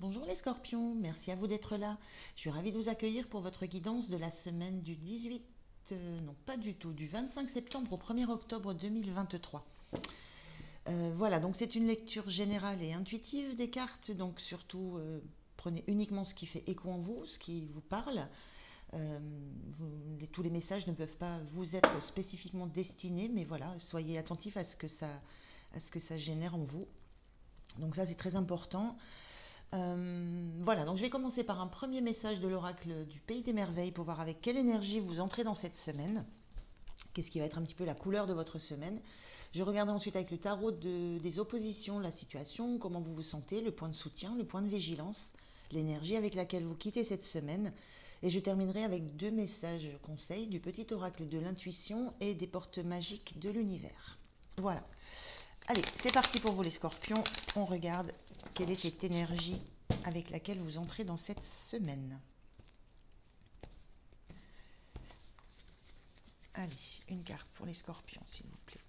Bonjour les scorpions, merci à vous d'être là. Je suis ravie de vous accueillir pour votre guidance de la semaine du 18, non pas du tout, du 25 septembre au 1er octobre 2023. Voilà, donc c'est une lecture générale et intuitive des cartes, donc surtout prenez uniquement ce qui fait écho en vous, ce qui vous parle. Euh, tous les messages ne peuvent pas vous être spécifiquement destinés, mais voilà, soyez attentifs à ce que ça génère en vous. Donc ça c'est très important. Voilà, donc je vais commencer par un premier message de l'oracle du Pays des Merveilles pour voir avec quelle énergie vous entrez dans cette semaine. Qu'est-ce qui va être un petit peu la couleur de votre semaine. Je regarde ensuite avec le tarot des oppositions, la situation, comment vous vous sentez, le point de soutien, le point de vigilance, l'énergie avec laquelle vous quittez cette semaine. Et je terminerai avec deux messages conseils du petit oracle de l'intuition et des portes magiques de l'univers. Voilà. Allez, c'est parti pour vous les scorpions. On regarde quelle est cette énergie avec laquelle vous entrez dans cette semaine. Allez, une carte pour les scorpions, s'il vous plaît.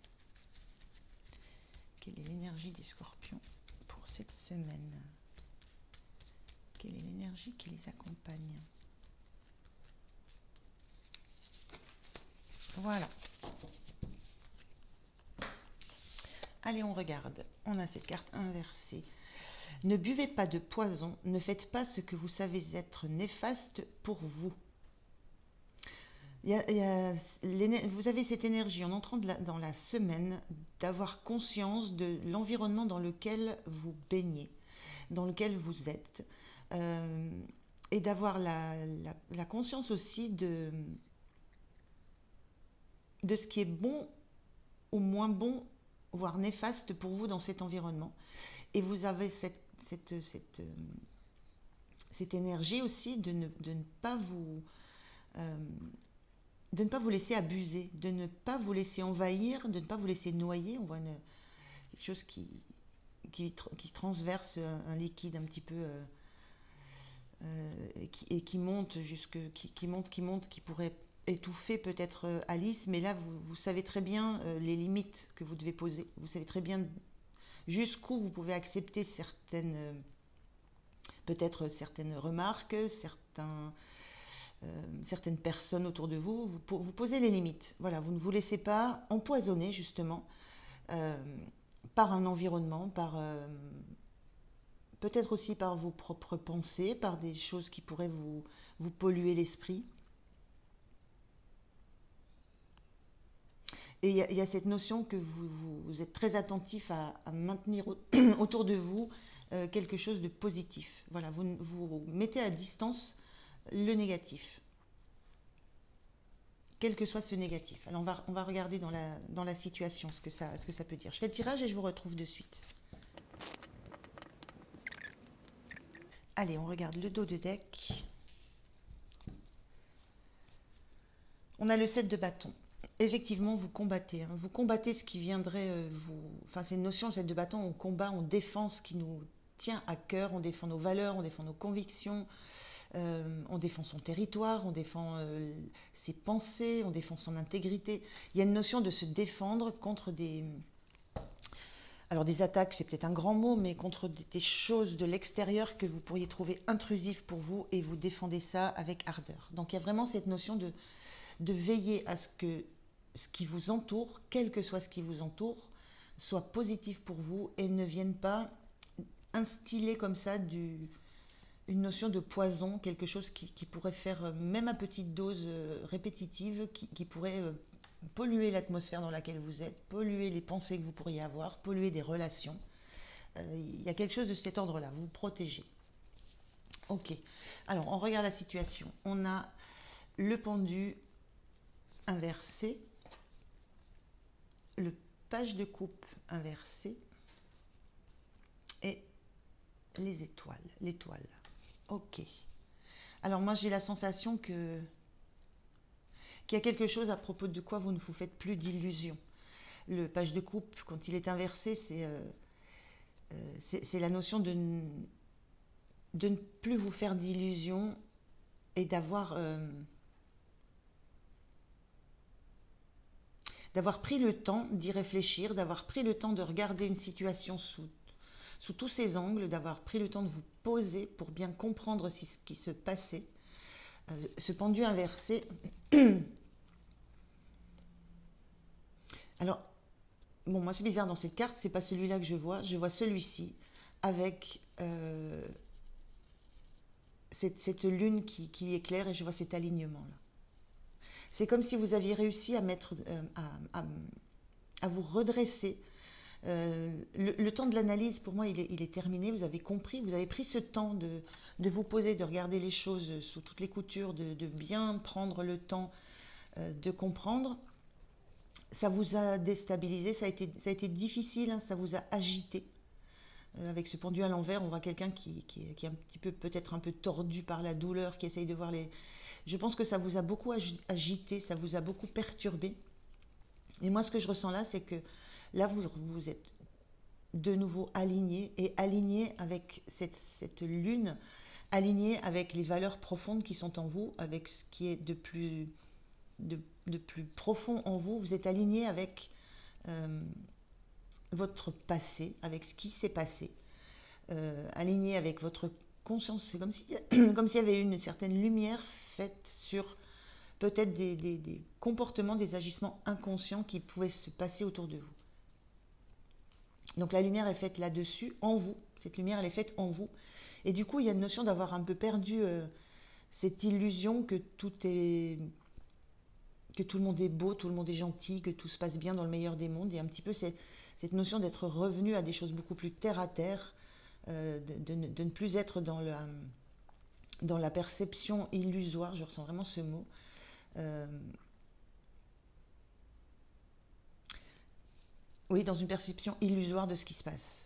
Quelle est l'énergie des scorpions pour cette semaine? Quelle est l'énergie qui les accompagne? Voilà. Allez, on regarde. On a cette carte inversée. Ne buvez pas de poison, ne faites pas ce que vous savez être néfaste pour vous. Vous avez cette énergie en entrant dans la semaine d'avoir conscience de l'environnement dans lequel vous baignez, dans lequel vous êtes, et d'avoir la conscience aussi de ce qui est bon ou moins bon, voire néfaste pour vous dans cet environnement. Et vous avez cette énergie aussi de ne pas vous... de ne pas vous laisser abuser, de ne pas vous laisser envahir, de ne pas vous laisser noyer. On voit quelque chose qui transverse un liquide un petit peu et qui monte qui pourrait étouffer peut-être Alice, mais là vous savez très bien les limites que vous devez poser. Vous savez très bien jusqu'où vous pouvez accepter peut-être certaines remarques, certaines personnes autour de vous. Vous posez les limites. Voilà, vous ne vous laissez pas empoisonner justement euh, par un environnement, peut-être aussi par vos propres pensées, par des choses qui pourraient vous polluer l'esprit. Et il y a cette notion que vous êtes très attentif à maintenir autour de vous quelque chose de positif. Voilà, vous mettez à distance le négatif, quel que soit ce négatif. Alors on va regarder dans la situation ce que ça peut dire. Je fais le tirage et je vous retrouve de suite. Allez, on regarde le dos de deck. On a le 7 de bâton. Effectivement, vous combattez. Hein. Vous combattez ce qui viendrait vous... Enfin, c'est une notion, le 7 de bâton, on combat, on défend ce qui nous tient à cœur, on défend nos valeurs, on défend nos convictions, on défend son territoire, on défend ses pensées, on défend son intégrité. Il y a une notion de se défendre contre des... Alors des attaques, c'est peut-être un grand mot, mais contre des choses de l'extérieur que vous pourriez trouver intrusives pour vous et vous défendez ça avec ardeur. Donc il y a vraiment cette notion de veiller à ce que ce qui vous entoure, quel que soit ce qui vous entoure, soit positif pour vous et ne vienne pas instiller comme ça une notion de poison, quelque chose qui pourrait faire, même à petite dose répétitive, qui pourrait polluer l'atmosphère dans laquelle vous êtes, polluer les pensées que vous pourriez avoir, polluer des relations. Il y a quelque chose de cet ordre-là, vous protégez. Ok, alors on regarde la situation. On a le pendu inversé, le page de coupe inversé et les étoiles, l'étoile. Ok. Alors moi j'ai la sensation qu'il y a quelque chose à propos de quoi vous ne vous faites plus d'illusions. Le page de coupe, quand il est inversé, c'est la notion de ne plus vous faire d'illusions et d'avoir pris le temps d'y réfléchir, d'avoir pris le temps de regarder une situation sous tous ces angles, d'avoir pris le temps de vous poser pour bien comprendre ce qui se passait. Ce pendu inversé. Alors, bon, moi c'est bizarre dans cette carte, c'est pas celui-là que je vois celui-ci avec cette lune qui éclaire et je vois cet alignement-là. C'est comme si vous aviez réussi à mettre, à vous redresser. Le temps de l'analyse, pour moi, il est terminé. Vous avez compris, vous avez pris ce temps de vous poser, de regarder les choses sous toutes les coutures, de bien prendre le temps de comprendre. Ça vous a déstabilisé, ça a été difficile, hein, ça vous a agité. Avec ce pendu à l'envers, on voit quelqu'un qui est un petit peu, peut-être un peu tordu par la douleur, qui essaye de voir les... Je pense que ça vous a beaucoup agité, ça vous a beaucoup perturbé. Et moi, ce que je ressens là, c'est que là, vous êtes de nouveau aligné, et aligné avec cette lune, aligné avec les valeurs profondes qui sont en vous, avec ce qui est de plus profond en vous. Vous êtes aligné avec votre passé, avec ce qui s'est passé, aligné avec votre conscience. C'est comme si, comme s'il y avait une certaine lumière faite sur peut-être des comportements, des agissements inconscients qui pouvaient se passer autour de vous. Donc la lumière est faite là-dessus, en vous. Cette lumière, elle est faite en vous. Et du coup, il y a une notion d'avoir un peu perdu cette illusion que tout le monde est beau, tout le monde est gentil, que tout se passe bien dans le meilleur des mondes. Et un petit peu cette notion d'être revenu à des choses beaucoup plus terre à terre, de ne plus être dans la perception illusoire, je ressens vraiment ce mot. Oui, dans une perception illusoire de ce qui se passe.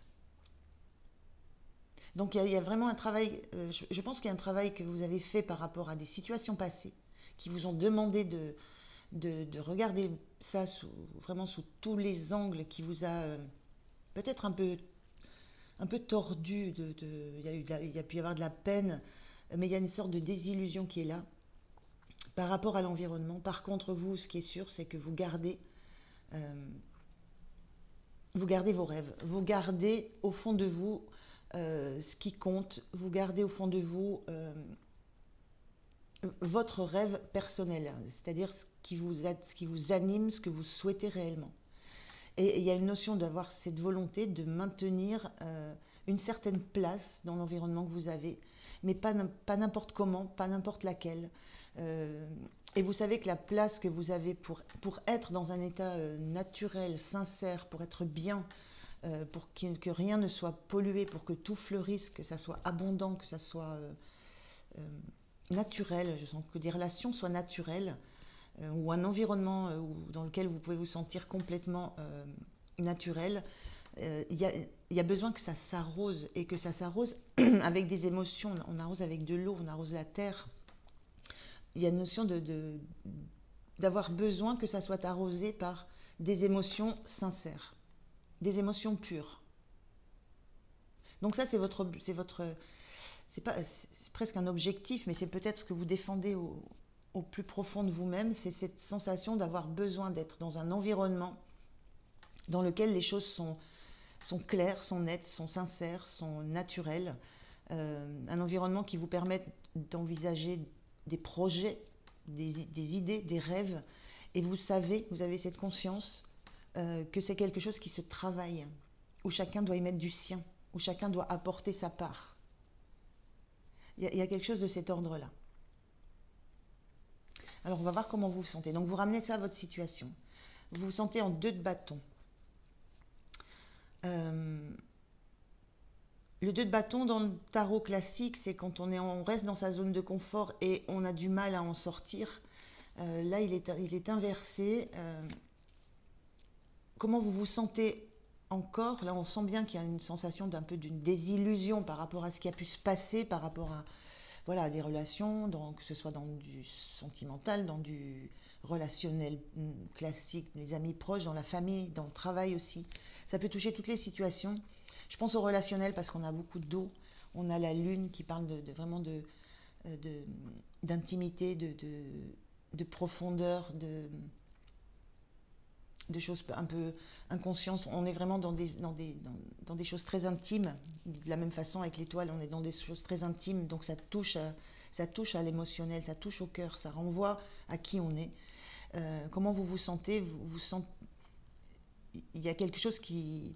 Donc il y a vraiment un travail, je pense qu'il y a un travail que vous avez fait par rapport à des situations passées qui vous ont demandé de regarder ça vraiment sous tous les angles, qui vous a peut-être un peu tordu. Il y a pu y avoir de la peine, mais il y a une sorte de désillusion qui est là par rapport à l'environnement. Par contre, vous, ce qui est sûr, c'est que vous gardez vos rêves, vous gardez au fond de vous ce qui compte, vous gardez au fond de vous votre rêve personnel, c'est-à-dire ce qui vous anime, ce que vous souhaitez réellement. Et il y a une notion d'avoir cette volonté de maintenir une certaine place dans l'environnement que vous avez, mais pas n'importe comment, pas n'importe laquelle. Et vous savez que la place que vous avez pour être dans un état naturel, sincère, pour être bien, pour que rien ne soit pollué, pour que tout fleurisse, que ça soit abondant, que ça soit naturel, je sens que des relations soient naturelles, ou un environnement dans lequel vous pouvez vous sentir complètement naturel, il y a besoin que ça s'arrose, et que ça s'arrose avec des émotions. On arrose avec de l'eau, on arrose la terre. Il y a une notion d'avoir besoin que ça soit arrosé par des émotions sincères, des émotions pures. Donc ça, c'est presque un objectif, mais c'est peut-être ce que vous défendez au plus profond de vous-même. C'est cette sensation d'avoir besoin d'être dans un environnement dans lequel les choses sont claires, sont nettes, sont sincères, sont naturelles. Un environnement qui vous permette d'envisager des projets, des idées, des rêves. Et vous avez cette conscience que c'est quelque chose qui se travaille, où chacun doit y mettre du sien, où chacun doit apporter sa part. Il y a quelque chose de cet ordre-là. Alors on va voir comment vous vous sentez. Donc vous ramenez ça à votre situation. Vous vous sentez en 2 de bâton. Le 2 de bâton dans le tarot classique, c'est quand on reste dans sa zone de confort et on a du mal à en sortir. Là, il est inversé. Comment vous vous sentez encore? Là, on sent bien qu'il y a une sensation d'une désillusion par rapport à ce qui a pu se passer, par rapport à voilà, des relations, que ce soit dans du sentimental, dans du relationnel classique, des amis proches, dans la famille, dans le travail aussi. Ça peut toucher toutes les situations. Je pense au relationnel parce qu'on a beaucoup d'eau. On a la lune qui parle vraiment d'intimité, de profondeur, de choses un peu inconscientes. On est vraiment dans des choses très intimes. De la même façon, avec l'étoile, on est dans des choses très intimes, donc ça touche à l'émotionnel, ça touche au cœur, ça renvoie à qui on est. Comment vous vous sentez, vous sentez, il y a quelque chose qui,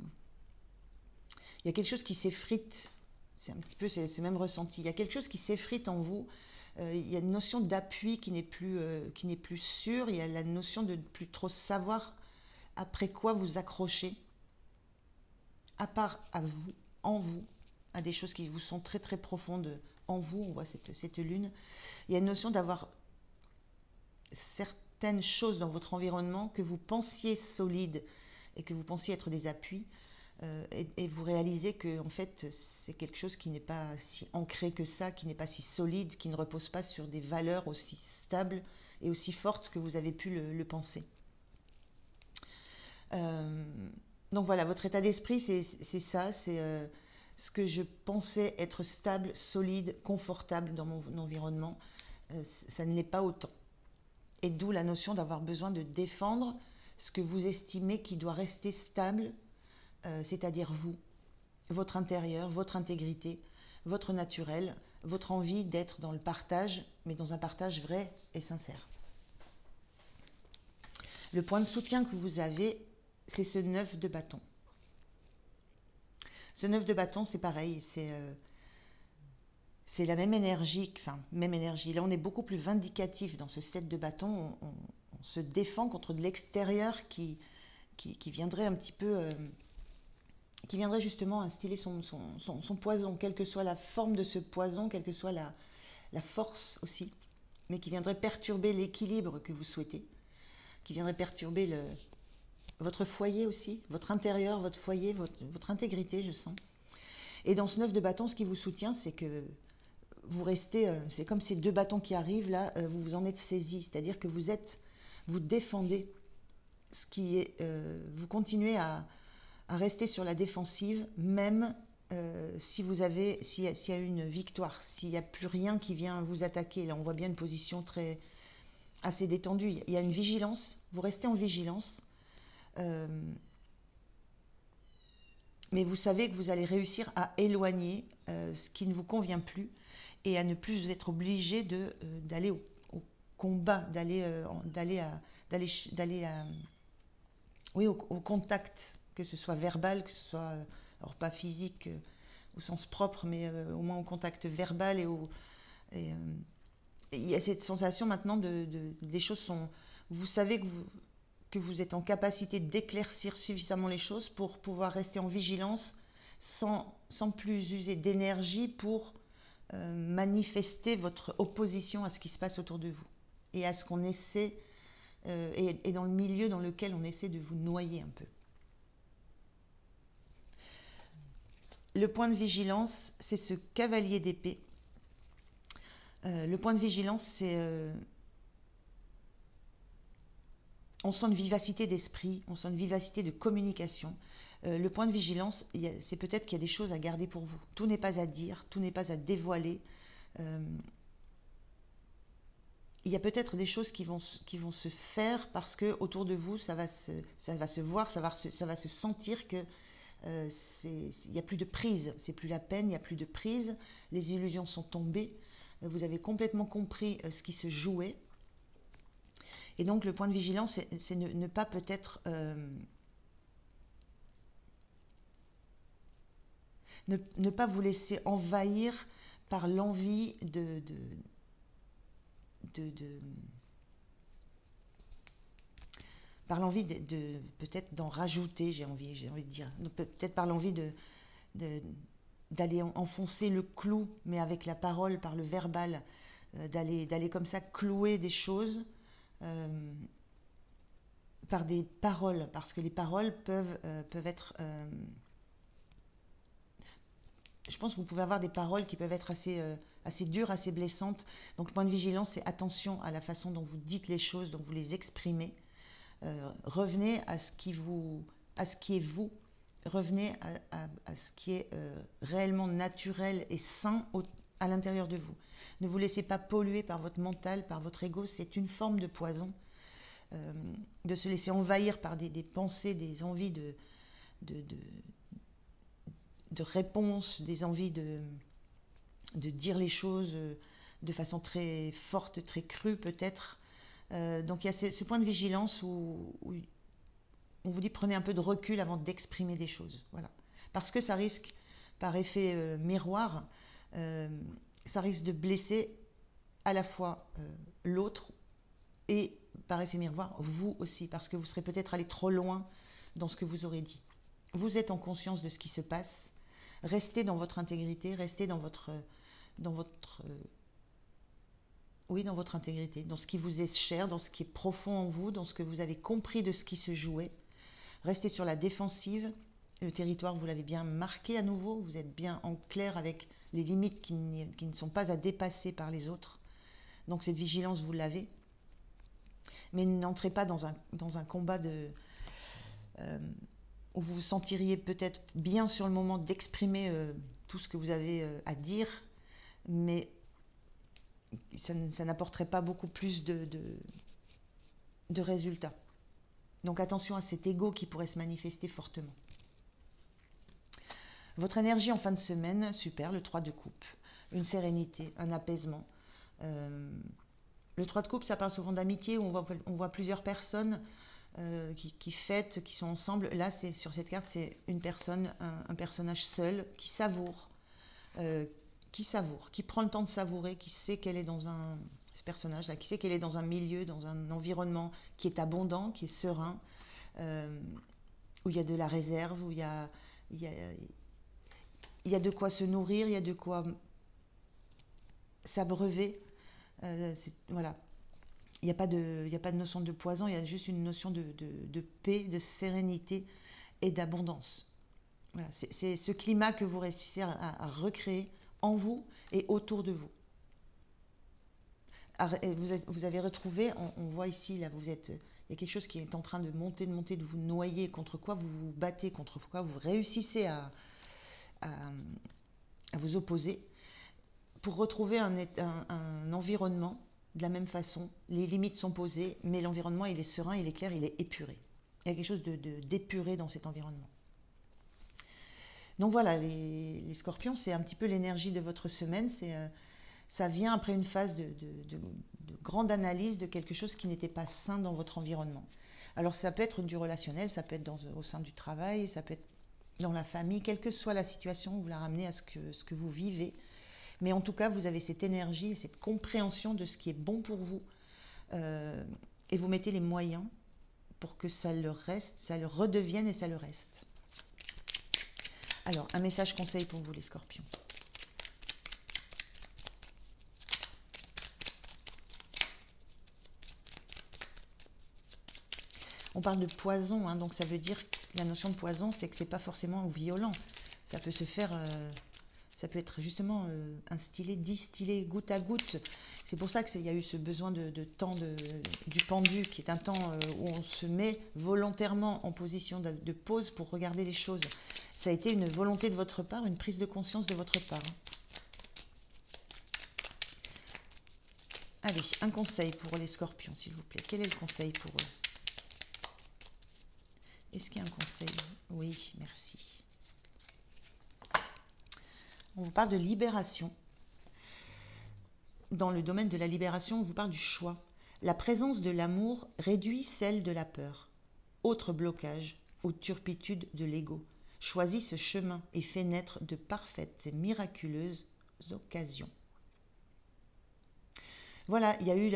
il y a quelque chose qui s'effrite. C'est un petit peu c'est même ressenti. Il y a quelque chose qui s'effrite en vous. Il y a une notion d'appui qui n'est plus sûre. Il y a la notion de ne plus trop savoir après quoi vous accrocher, à part à vous, en vous, à des choses qui vous sont très très profondes en vous. On voit cette lune. Il y a une notion d'avoir certaines choses dans votre environnement que vous pensiez solides et que vous pensiez être des appuis, et vous réalisez que en fait c'est quelque chose qui n'est pas si ancré que ça, qui n'est pas si solide, qui ne repose pas sur des valeurs aussi stables et aussi fortes que vous avez pu le penser. Euh, donc voilà, votre état d'esprit, c'est ça, c'est ce que je pensais être stable, solide, confortable dans mon environnement, ça ne l'est pas autant. Et d'où la notion d'avoir besoin de défendre ce que vous estimez qui doit rester stable, c'est-à-dire vous, votre intérieur, votre intégrité, votre naturel, votre envie d'être dans le partage, mais dans un partage vrai et sincère. Le point de soutien que vous avez, c'est ce 9 de bâton. Ce 9 de bâton, c'est pareil, c'est la même énergie, enfin, même énergie. Là, on est beaucoup plus vindicatif dans ce 7 de bâton. On se défend contre de l'extérieur qui viendrait un petit peu, qui viendrait justement instiller son poison, quelle que soit la forme de ce poison, quelle que soit la force aussi, mais qui viendrait perturber l'équilibre que vous souhaitez, qui viendrait perturber votre foyer aussi, votre intérieur, votre foyer, votre intégrité, je sens. Et dans ce 9 de bâton, ce qui vous soutient, c'est que vous restez, c'est comme ces deux bâtons qui arrivent là, vous vous en êtes saisi, c'est-à-dire que vous défendez ce qui est, vous continuez à rester sur la défensive, même si vous avez, s'il y a une victoire, s'il n'y a plus rien qui vient vous attaquer. Là, on voit bien une position assez détendue. Il y a une vigilance, vous restez en vigilance, euh, mais vous savez que vous allez réussir à éloigner ce qui ne vous convient plus et à ne plus être obligé d'aller au combat, oui, au contact, que ce soit verbal, que ce soit, alors pas physique au sens propre, mais au moins au contact verbal et, il y a cette sensation maintenant des choses sont, vous savez que vous êtes en capacité d'éclaircir suffisamment les choses pour pouvoir rester en vigilance sans plus user d'énergie pour manifester votre opposition à ce qui se passe autour de vous et à ce qu'on essaie, et dans le milieu dans lequel on essaie de vous noyer un peu. Le point de vigilance, c'est ce cavalier d'épée. Le point de vigilance, c'est... on sent une vivacité d'esprit, on sent une vivacité de communication. Le point de vigilance, c'est peut-être qu'il y a des choses à garder pour vous. Tout n'est pas à dire, tout n'est pas à dévoiler. Il y a peut-être des choses qui vont se faire parce que autour de vous, ça va se voir, ça va se sentir que il n'y a plus de prise, c'est plus la peine, il n'y a plus de prise, les illusions sont tombées, vous avez complètement compris ce qui se jouait. Et donc le point de vigilance, c'est ne pas peut-être... ne pas vous laisser envahir par l'envie par l'envie peut-être d'en rajouter, j'ai envie de dire, peut-être par l'envie d'aller enfoncer le clou, mais avec la parole, par le verbal, d'aller comme ça clouer des choses par des paroles, parce que les paroles peuvent être... je pense que vous pouvez avoir des paroles qui peuvent être assez dures, assez blessantes. Donc, point de vigilance, c'est attention à la façon dont vous dites les choses, dont vous les exprimez. Revenez à ce qui est vous. Revenez à ce qui est réellement naturel et sain à l'intérieur de vous. Ne vous laissez pas polluer par votre mental, par votre ego. C'est une forme de poison. euh, de se laisser envahir par des pensées, des envies de, de, de réponse, des envies de dire les choses de façon très forte, très crue peut-être. Donc il y a ce point de vigilance où on vous dit prenez un peu de recul avant d'exprimer des choses. Voilà. Parce que ça risque, par effet miroir, ça risque de blesser à la fois l'autre et par effet miroir, vous aussi, parce que vous serez peut-être allé trop loin dans ce que vous aurez dit. Vous êtes en conscience de ce qui se passe. Restez dans votre intégrité, restez dans votre oui, dans votre intégrité, dans ce qui vous est cher, dans ce qui est profond en vous, dans ce que vous avez compris de ce qui se jouait. Restez sur la défensive. Le territoire, vous l'avez bien marqué à nouveau. Vous êtes bien en clair avec les limites qui ne sont pas à dépasser par les autres. Donc cette vigilance, vous l'avez. Mais n'entrez pas dans un combat où vous vous sentiriez peut-être bien sur le moment d'exprimer tout ce que vous avez à dire, mais ça n'apporterait pas beaucoup plus de résultats. Donc attention à cet ego qui pourrait se manifester fortement. Votre énergie en fin de semaine, super, le 3 de coupe. Une sérénité, un apaisement. Le 3 de coupe, ça parle souvent d'amitié, où on voit plusieurs personnes qui fêtent, qui sont ensemble. Là, sur cette carte, c'est une personne, un personnage seul, qui savoure, qui prend le temps de savourer, qui sait qu'elle est dans ce personnage-là, qui sait qu'elle est dans un milieu, dans un environnement qui est abondant, qui est serein, où il y a de la réserve, où il y a de quoi se nourrir, il y a de quoi s'abreuver. Voilà. Il n'y a pas de notion de poison, il y a juste une notion de paix, de sérénité et d'abondance. Voilà. C'est ce climat que vous réussissez à recréer en vous et autour de vous. Vous avez retrouvé, on voit ici, là, il y a quelque chose qui est en train de monter, de vous noyer, contre quoi vous vous battez, contre quoi vous réussissez à vous opposer, pour retrouver un environnement de la même façon. Les limites sont posées, mais l'environnement, il est serein, il est clair, il est épuré. Il y a quelque chose d'épuré dans cet environnement. Donc voilà, les scorpions, c'est un petit peu l'énergie de votre semaine. Ça vient après une phase de grande analyse de quelque chose qui n'était pas sain dans votre environnement. Alors ça peut être du relationnel, ça peut être au sein du travail, ça peut être dans la famille, quelle que soit la situation, vous la ramenez à ce que vous vivez. Mais en tout cas, vous avez cette énergie, cette compréhension de ce qui est bon pour vous. Et vous mettez les moyens pour que ça le reste, ça le redevienne et ça le reste. Alors, un message conseil pour vous les scorpions. On parle de poison, hein, donc ça veut dire que la notion de poison, c'est que c'est pas forcément violent. Ça peut se faire, ça peut être justement instillé, distillé, goutte à goutte. C'est pour ça qu'il y a eu ce besoin de temps du pendu, qui est un temps où on se met volontairement en position de pause pour regarder les choses. Ça a été une volonté de votre part, une prise de conscience de votre part. Allez, un conseil pour les scorpions, s'il vous plaît. Quel est le conseil pour eux? Est-ce qu'il y a un conseil? Oui, merci. On vous parle de libération. Dans le domaine de la libération, on vous parle du choix. La présence de l'amour réduit celle de la peur. Autre blocage ou turpitude de l'ego. Choisis ce chemin et fais naître de parfaites et miraculeuses occasions. Voilà, il y a eu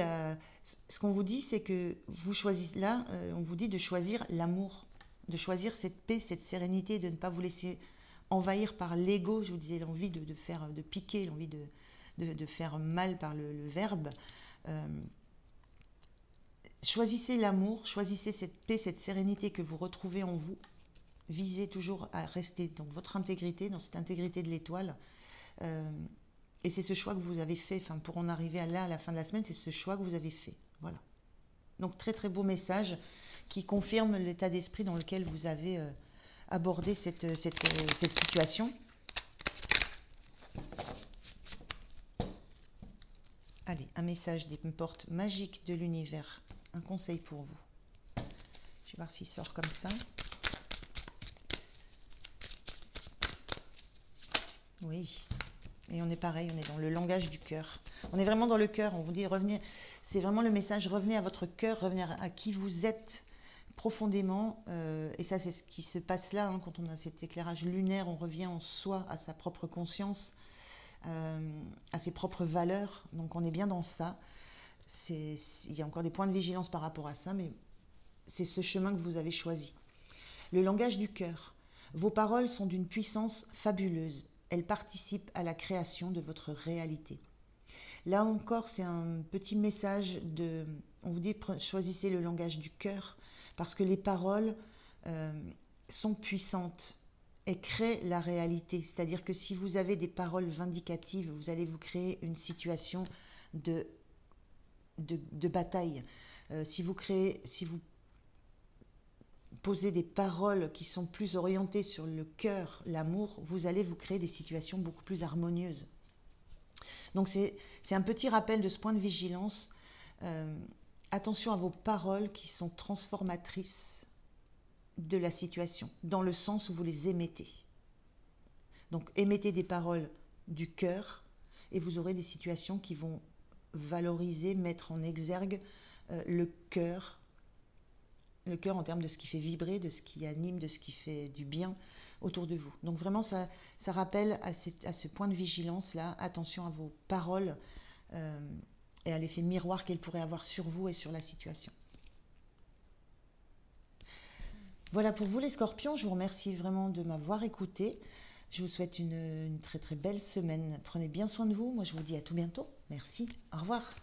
ce qu'on vous dit, c'est que vous choisissez là, on vous dit de choisir l'amour, de choisir cette paix, cette sérénité, de ne pas vous laisser envahir par l'ego. Je vous disais, l'envie de piquer, l'envie de faire mal par le verbe. Choisissez l'amour, choisissez cette paix, cette sérénité que vous retrouvez en vous. Visez toujours à rester dans votre intégrité, dans cette intégrité de l'étoile. Et c'est ce choix que vous avez fait, pour en arriver à la fin de la semaine, c'est ce choix que vous avez fait. Voilà. Donc très très beau message qui confirme l'état d'esprit dans lequel vous avez abordé cette situation. Allez, un message des portes magiques de l'univers un conseil pour vous. Je vais voir s'il sort comme ça. Oui. Et on est pareil, on est dans le langage du cœur. On est vraiment dans le cœur, on vous dit revenez, c'est vraiment le message, revenez à votre cœur, revenez à qui vous êtes profondément. Et ça, c'est ce qui se passe là, hein, quand on a cet éclairage lunaire, on revient en soi, à sa propre conscience, à ses propres valeurs. Donc on est bien dans ça. Il y a encore des points de vigilance par rapport à ça, mais c'est ce chemin que vous avez choisi. Le langage du cœur. Vos paroles sont d'une puissance fabuleuse. Elles participent à la création de votre réalité. Là encore, c'est un petit message de... On vous dit, choisissez le langage du cœur, parce que les paroles sont puissantes et créent la réalité. C'est-à-dire que si vous avez des paroles vindicatives, vous allez vous créer une situation de bataille. Si vous posez des paroles qui sont plus orientées sur le cœur, l'amour, vous allez vous créer des situations beaucoup plus harmonieuses. Donc c'est un petit rappel de ce point de vigilance. Attention à vos paroles qui sont transformatrices de la situation, dans le sens où vous les émettez. Donc émettez des paroles du cœur et vous aurez des situations qui vont valoriser, mettre en exergue le cœur en termes de ce qui fait vibrer, de ce qui anime, de ce qui fait du bien autour de vous. Donc vraiment, ça rappelle à ce point de vigilance-là, attention à vos paroles et à l'effet miroir qu'elles pourraient avoir sur vous et sur la situation. Voilà pour vous les scorpions, je vous remercie vraiment de m'avoir écouté. Je vous souhaite une très très belle semaine. Prenez bien soin de vous, moi je vous dis à tout bientôt. Merci, au revoir.